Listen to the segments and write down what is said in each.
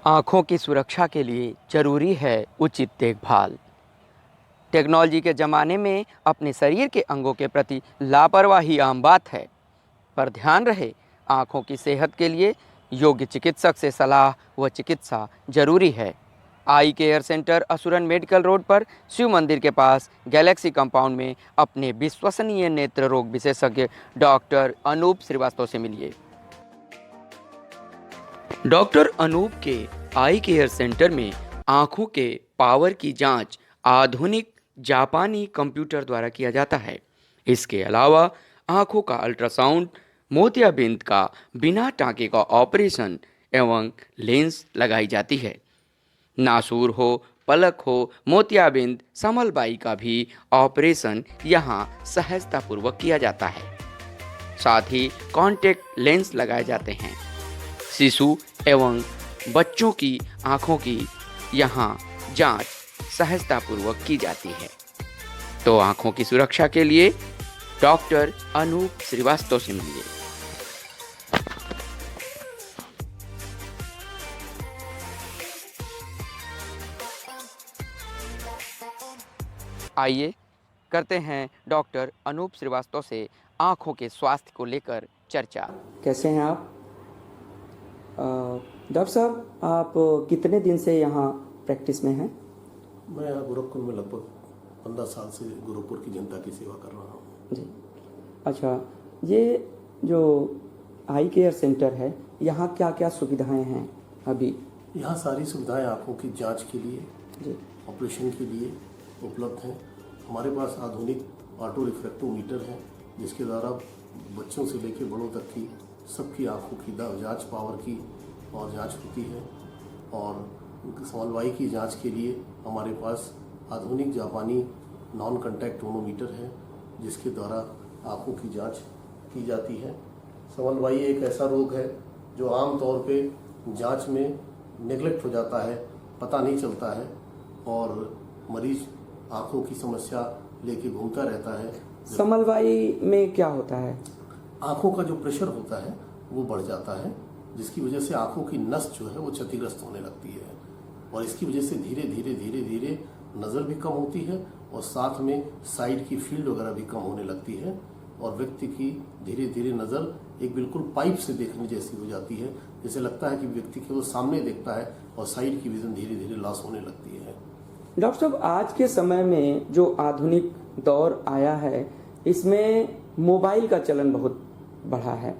आँखों की सुरक्षा के लिए जरूरी है उचित देखभाल। टेक्नोलॉजी के ज़माने में अपने शरीर के अंगों के प्रति लापरवाही आम बात है, पर ध्यान रहे आँखों की सेहत के लिए योग्य चिकित्सक से सलाह व चिकित्सा जरूरी है। आई केयर सेंटर असुरन मेडिकल रोड पर शिव मंदिर के पास गैलेक्सी कंपाउंड में अपने विश्वसनीय नेत्र रोग विशेषज्ञ डॉक्टर अनूप श्रीवास्तव से मिलिए। डॉक्टर अनूप के आई केयर सेंटर में आँखों के पावर की जांच आधुनिक जापानी कंप्यूटर द्वारा किया जाता है। इसके अलावा आँखों का अल्ट्रासाउंड, मोतियाबिंद का बिना टाँके का ऑपरेशन एवं लेंस लगाई जाती है। नासूर हो, पलक हो, मोतियाबिंद, समलबाई का भी ऑपरेशन यहाँ सहजतापूर्वक किया जाता है। साथ ही कॉन्टैक्ट लेंस लगाए जाते हैं। शिशु एवं बच्चों की आँखों की यहाँ जांच सहजतापूर्वक की जाती है। तो आँखों की सुरक्षा के लिए डॉक्टर अनूप श्रीवास्तव से मिलिए। आइए करते हैं डॉक्टर अनूप श्रीवास्तव से आँखों के स्वास्थ्य को लेकर चर्चा। कैसे हैं आप? डॉक्टर साहब, आप कितने दिन से यहाँ प्रैक्टिस में हैं? मैं यहाँ गोरखपुर में लगभग 15 साल से गोरखपुर की जनता की सेवा कर रहा हूँ। जी, अच्छा, ये जो आई केयर सेंटर है, यहाँ क्या क्या सुविधाएं हैं अभी? यहाँ सारी सुविधाएं आँखों की जांच के लिए, जी, ऑपरेशन के लिए उपलब्ध हैं। हमारे पास आधुनिक ऑटो रिफ्रैक्टोमीटर है, जिसके द्वारा बच्चों से लेकर बड़ों तक की सबकी आँखों की जांच, पावर की और जांच होती है। और समलवाई की जांच के लिए हमारे पास आधुनिक जापानी नॉन कॉन्टैक्ट टोनोमीटर है, जिसके द्वारा आँखों की जांच की जाती है। समलवाई एक ऐसा रोग है जो आम तौर पे जांच में नेग्लेक्ट हो जाता है, पता नहीं चलता है और मरीज आँखों की समस्या लेके घूमता रहता है। समलवाई में क्या होता है? आँखों का जो प्रेशर होता है वो बढ़ जाता है, जिसकी वजह से आँखों की नस जो है वो क्षतिग्रस्त होने लगती है और इसकी वजह से धीरे धीरे नज़र भी कम होती है और साथ में साइड की फील्ड वगैरह भी कम होने लगती है और व्यक्ति की धीरे धीरे नज़र एक बिल्कुल पाइप से देखने जैसी हो जाती है। जैसे लगता है कि व्यक्ति केवल सामने देखता है और साइड की विजन धीरे धीरे लॉस होने लगती है। डॉक्टर साहब, आज के समय में जो आधुनिक दौर आया है, इसमें मोबाइल का चलन बहुत बढ़ा है।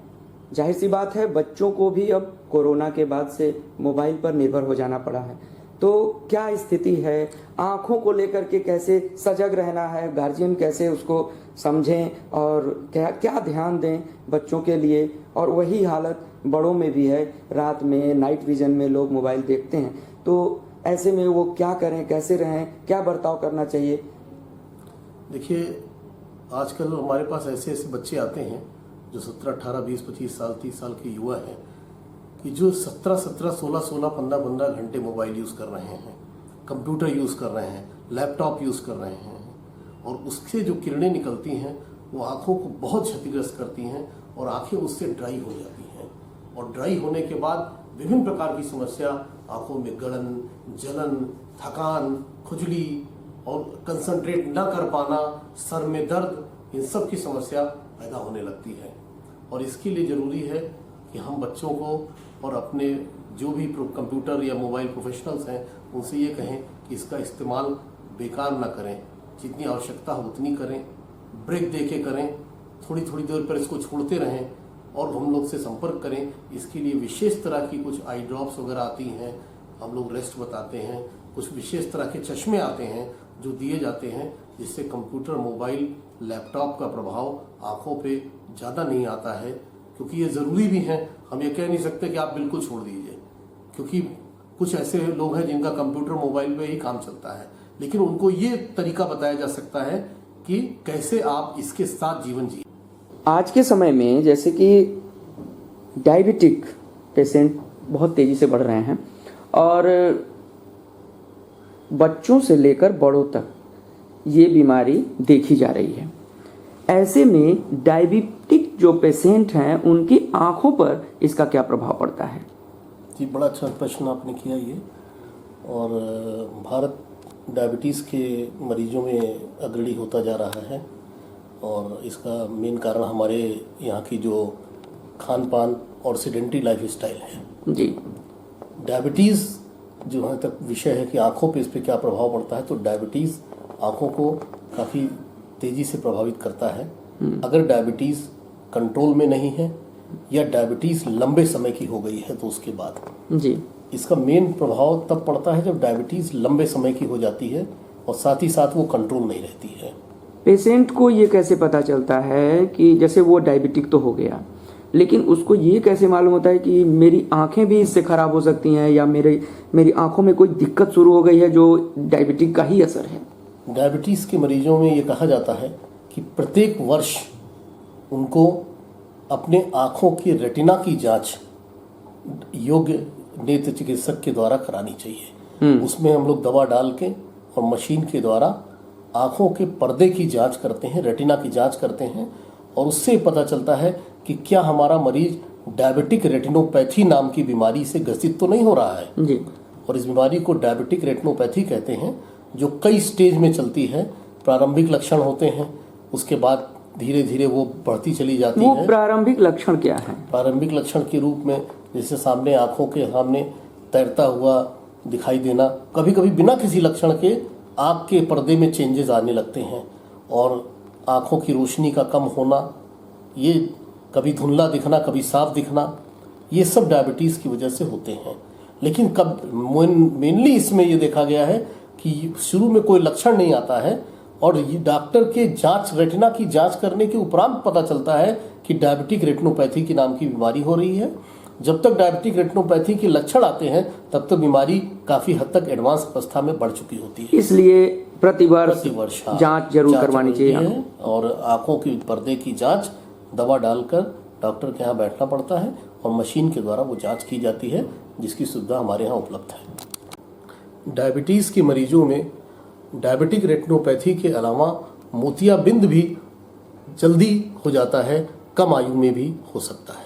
जाहिर सी बात है, बच्चों को भी अब कोरोना के बाद से मोबाइल पर निर्भर हो जाना पड़ा है। तो क्या स्थिति है? आँखों को लेकर के कैसे सजग रहना है? गार्जियन कैसे उसको समझें और क्या क्या ध्यान दें बच्चों के लिए? और वही हालत बड़ों में भी है, रात में नाइट विजन में लोग मोबाइल देखते हैं, तो ऐसे में वो क्या करें, कैसे रहें, क्या बर्ताव करना चाहिए? देखिए, आजकल हमारे पास ऐसे ऐसे बच्चे आते हैं जो 17, 18, 20, 25 साल, 30 साल के युवा हैं कि जो 17, 16, 15 घंटे मोबाइल यूज़ कर रहे हैं, कंप्यूटर यूज़ कर रहे हैं, लैपटॉप यूज़ कर रहे हैं और उससे जो किरणें निकलती हैं वो आँखों को बहुत क्षतिग्रस्त करती हैं और आँखें उससे ड्राई हो जाती हैं और ड्राई होने के बाद विभिन्न प्रकार की समस्या, आँखों में गड़न, जलन, थकान, खुजली और कंसंट्रेट न कर पाना, सर में दर्द, इन सब की समस्या पैदा होने लगती है। और इसके लिए ज़रूरी है कि हम बच्चों को और अपने जो भी कंप्यूटर या मोबाइल प्रोफेशनल्स हैं उनसे ये कहें कि इसका इस्तेमाल बेकार ना करें, जितनी आवश्यकता हो उतनी करें, ब्रेक दे के करें, थोड़ी थोड़ी देर पर इसको छोड़ते रहें और हम लोग से संपर्क करें। इसके लिए विशेष तरह की कुछ आई ड्रॉप्स वगैरह आती हैं, हम लोग रेस्ट बताते हैं, कुछ विशेष तरह के चश्मे आते हैं जो दिए जाते हैं, जिससे कंप्यूटर, मोबाइल, लैपटॉप का प्रभाव आँखों पे ज़्यादा नहीं आता है। क्योंकि ये ज़रूरी भी है, हम ये कह नहीं सकते कि आप बिल्कुल छोड़ दीजिए, क्योंकि कुछ ऐसे लोग हैं जिनका कंप्यूटर, मोबाइल पे ही काम चलता है, लेकिन उनको ये तरीका बताया जा सकता है कि कैसे आप इसके साथ जीवन जिए। आज के समय में जैसे कि डायबिटिक पेशेंट बहुत तेज़ी से बढ़ रहे हैं और बच्चों से लेकर बड़ों तक ये बीमारी देखी जा रही है। ऐसे में डायबिटिक जो पेशेंट हैं उनकी आंखों पर इसका क्या प्रभाव पड़ता है? जी, बड़ा अच्छा प्रश्न आपने किया ये। और भारत डायबिटीज़ के मरीजों में अग्रणी होता जा रहा है, और इसका मेन कारण हमारे यहाँ की जो खान पान और सेडेंटरी लाइफ स्टाइल है जी। डायबिटीज़ जो यहाँ तक विषय है कि आँखों पे इस पर क्या प्रभाव पड़ता है, तो डायबिटीज़ आँखों को काफ़ी तेज़ी से प्रभावित करता है। अगर डायबिटीज़ कंट्रोल में नहीं है या डायबिटीज़ लंबे समय की हो गई है तो उसके बाद जी। इसका मेन प्रभाव तब पड़ता है जब डायबिटीज़ लंबे समय की हो जाती है और साथ ही साथ वो कंट्रोल नहीं रहती है। पेशेंट को ये कैसे पता चलता है कि जैसे वो डायबिटिक तो हो गया, लेकिन उसको ये कैसे मालूम होता है कि मेरी आंखें भी इससे खराब हो सकती हैं या मेरी आंखों में कोई दिक्कत शुरू हो गई है जो डायबिटिक का ही असर है? डायबिटीज़ के मरीजों में ये कहा जाता है कि प्रत्येक वर्ष उनको अपने आँखों की रेटिना की जांच योग्य नेत्र चिकित्सक के द्वारा करानी चाहिए। उसमें हम लोग दवा डाल के और मशीन के द्वारा आँखों के पर्दे की जांच करते हैं, रेटिना की जांच करते हैं, और उससे पता चलता है कि क्या हमारा मरीज डायबिटिक रेटिनोपैथी नाम की बीमारी से ग्रसित तो नहीं हो रहा है जी। और इस बीमारी को डायबिटिक रेटिनोपैथी कहते हैं, जो कई स्टेज में चलती है। प्रारंभिक लक्षण होते हैं, उसके बाद धीरे धीरे वो बढ़ती चली जाती है। वो प्रारंभिक लक्षण क्या है? प्रारंभिक लक्षण के रूप में जैसे सामने आंखों के सामने तैरता हुआ दिखाई देना, कभी कभी बिना किसी लक्षण के आंख के पर्दे में चेंजेस आने लगते हैं, और आंखों की रोशनी का कम होना, ये कभी धुंधला दिखना, कभी साफ दिखना, ये सब डायबिटीज़ की वजह से होते हैं। लेकिन कब मेनली इसमें ये देखा गया है कि शुरू में कोई लक्षण नहीं आता है और ये डॉक्टर के जांच, रेटिना की जांच करने के उपरांत पता चलता है कि डायबिटिक रेटिनोपैथी की नाम की बीमारी हो रही है। जब तक डायबिटिक रेटिनोपैथी के लक्षण आते हैं तब तक बीमारी काफ़ी हद तक एडवांस अवस्था में बढ़ चुकी होती है। इसलिए प्रतिवर्ष जांच जरूर जांच करवानी चाहिए और आंखों की पर्दे की जांच दवा डालकर डॉक्टर के यहाँ बैठना पड़ता है और मशीन के द्वारा वो जांच की जाती है, जिसकी सुविधा हमारे यहाँ उपलब्ध है। डायबिटीज़ के मरीजों में डायबिटिक रेटिनोपैथी के अलावा मोतियाबिंद भी जल्दी हो जाता है, कम आयु में भी हो सकता है।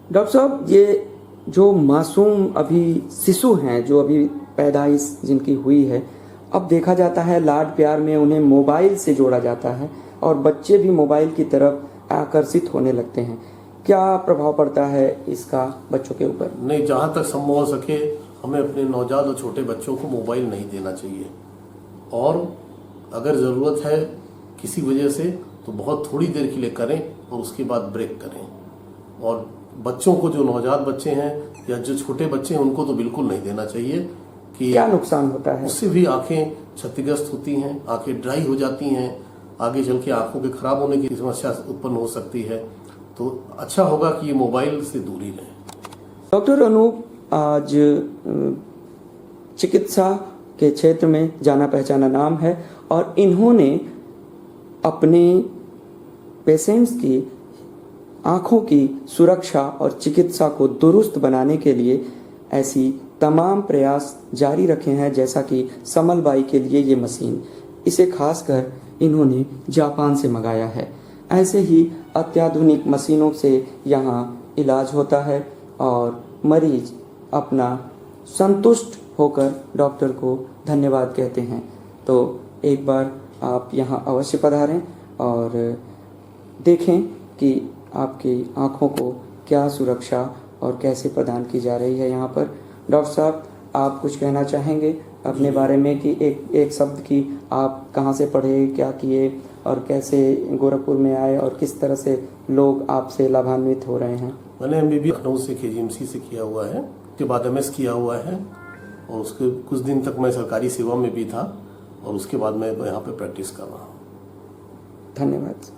डॉक्टर साहब, ये जो मासूम अभी शिशु हैं, जो अभी पैदाइश जिनकी हुई है, अब देखा जाता है लाड प्यार में उन्हें मोबाइल से जोड़ा जाता है और बच्चे भी मोबाइल की तरफ आकर्षित होने लगते हैं। क्या प्रभाव पड़ता है इसका बच्चों के ऊपर? नहीं, जहाँ तक संभव हो सके हमें अपने नवजात और छोटे बच्चों को मोबाइल नहीं देना चाहिए, और अगर ज़रूरत है किसी वजह से तो बहुत थोड़ी देर के लिए करें और उसके बाद ब्रेक करें। और बच्चों को, जो नवजात बच्चे हैं या जो छोटे बच्चे हैं, उनको तो बिल्कुल नहीं देना चाहिए। कि क्या नुकसान होता है? उससे भी आंखें क्षतिग्रस्त होती हैं, आंखें ड्राई हो जाती हैं, आगे चल के आंखों के खराब होने की समस्या उत्पन्न हो सकती है। तो अच्छा होगा कि ये मोबाइल से दूरी रहें। डॉक्टर अनूप आज चिकित्सा के क्षेत्र में जाना पहचाना नाम है और इन्होंने अपने पेशेंट्स की आँखों की सुरक्षा और चिकित्सा को दुरुस्त बनाने के लिए ऐसी तमाम प्रयास जारी रखे हैं, जैसा कि समल बाई के लिए ये मशीन, इसे खासकर इन्होंने जापान से मंगाया है। ऐसे ही अत्याधुनिक मशीनों से यहाँ इलाज होता है और मरीज अपना संतुष्ट होकर डॉक्टर को धन्यवाद कहते हैं। तो एक बार आप यहाँ अवश्य पधारें और देखें कि आपकी आँखों को क्या सुरक्षा और कैसे प्रदान की जा रही है यहाँ पर। डॉक्टर साहब, आप कुछ कहना चाहेंगे अपने बारे में कि एक शब्द की आप कहाँ से पढ़े, क्या किए और कैसे गोरखपुर में आए और किस तरह से लोग आपसे लाभान्वित हो रहे हैं? मैंने MBBS लखनऊ से KGMC से किया हुआ है, उसके बाद MS किया हुआ है और उसके कुछ दिन तक मैं सरकारी सेवा में भी था और उसके बाद मैं यहाँ पे प्रैक्टिस कर रहा हूँ। धन्यवाद।